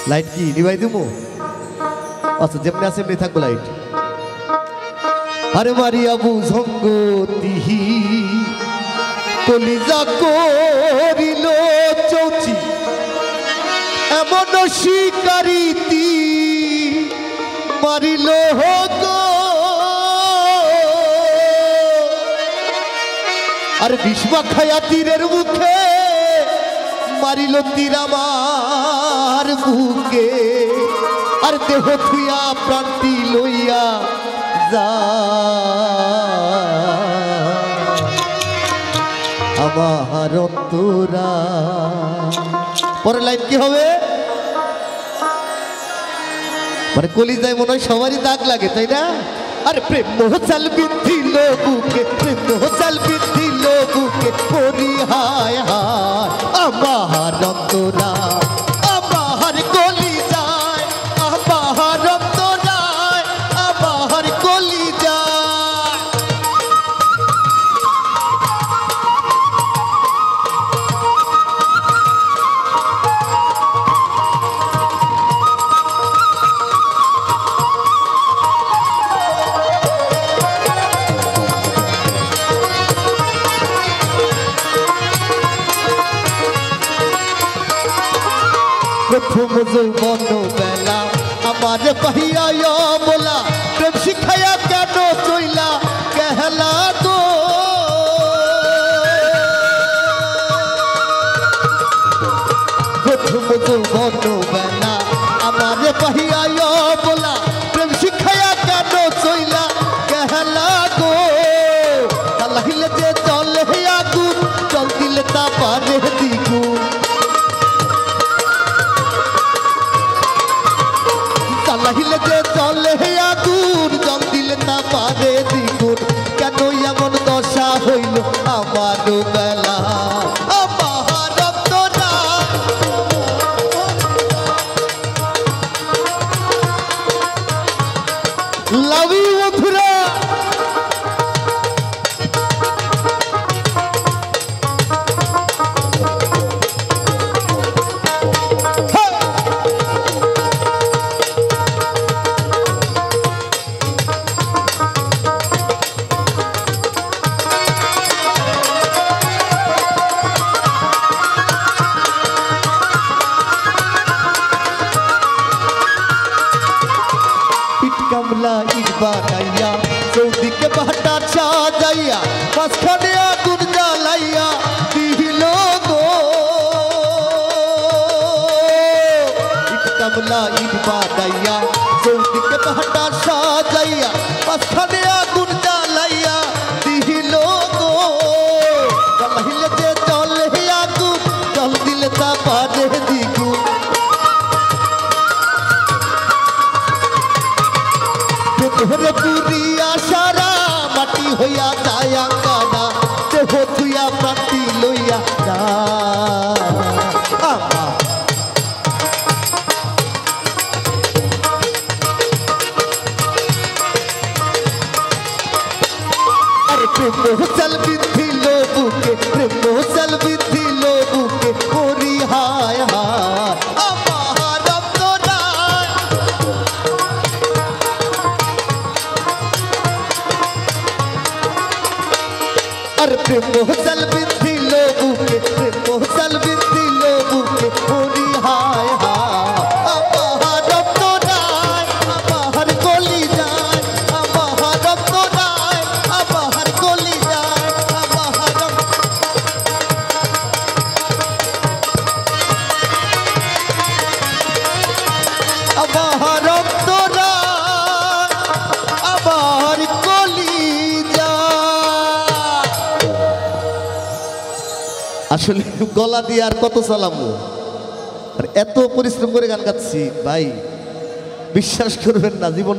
Light কি নিবাই দেবো? আচ্ছা যেমনি আছে এমনি থাকবো লাইট। আরে মারিয়া বুঝঙ্গতিহি কলিজা করিল চৌচি এমন শিকারিতি মারিল হোক। আর বিষ্মা খায়া তীরের মুখে মারিল তীর আমার বুকে। আর দেহ থুইয়া প্রান্তি লইয়া যা আমার অন্তরা। পরের লাইন কি হবে? মানে কলিজায় মনে হয় সবারই দাগ লাগে, তাই না? আরে প্রেম চাল বিধিল বুকে, প্রেম চাল বিধিল বুকে, পরি হায় হায় আমার অন্তরা, আমার কলিজায়, আমার অন্তরায়, আমার কলিজায়। প্রথম যৌবন বেলা আমার পাহিয়া বলা, প্রেম শিখাইয়া কেন চইলা কেহলা গো। প্রথম যৌবন বেলা আমার পাহিয়া বলা, প্রেম শিখাইয়া কেন চইলা কেহলা গো। লাহিলে যে চলে আগুন, জল দিলে তা পারে দ্বিগুণ। লাহিলে যে চলে আগুন, জল দিলে না পারে দ্বিগুণ। কেন এমন দশা হইল আমার বেলা, আমার অন্তরা। লাভ ইউ বন্ধুরা। কামলা ইট বানাইয়া চৌদিকে বাটা সাজাইয়া, মাঝখানে আগুন জ্বালাইয়া দিল গো। ইট কামলা ইট বানাইয়া চৌদিকে বাটা সাজাইয়া, মাঝখানে আগুন জ্বালাইয়া দিল গো। লাহিলে যে চলে আগুন, জল দিলে তা পারে দ্বিগুণ। তোরে পুরিয়া সারা মাটি হইয়া যায় আঙ্গানা, দেহ থুইয়া প্রান্তি লইয়া যা। আরে প্রেম চাল বিধিল বুকে, প্রেম চাল বিধিল বুকে, পরি হায় হায় আমার অন্তরায়। আর প্রেম চাল বিধিল বুকে, প্রেম চাল বিধিল বুকে, পরি হায় হায় আমার অন্তরায়, আমার কলিজায়, আমার অন্তরায়, আমার কলিজায়, আমার অন্তরায়, আমার কলিজায়। আসলে গলা দিয়ে আর কত চালামো, এত পরিশ্রম করে গান গাচ্ছি ভাই, বিশ্বাস করবেন না জীবন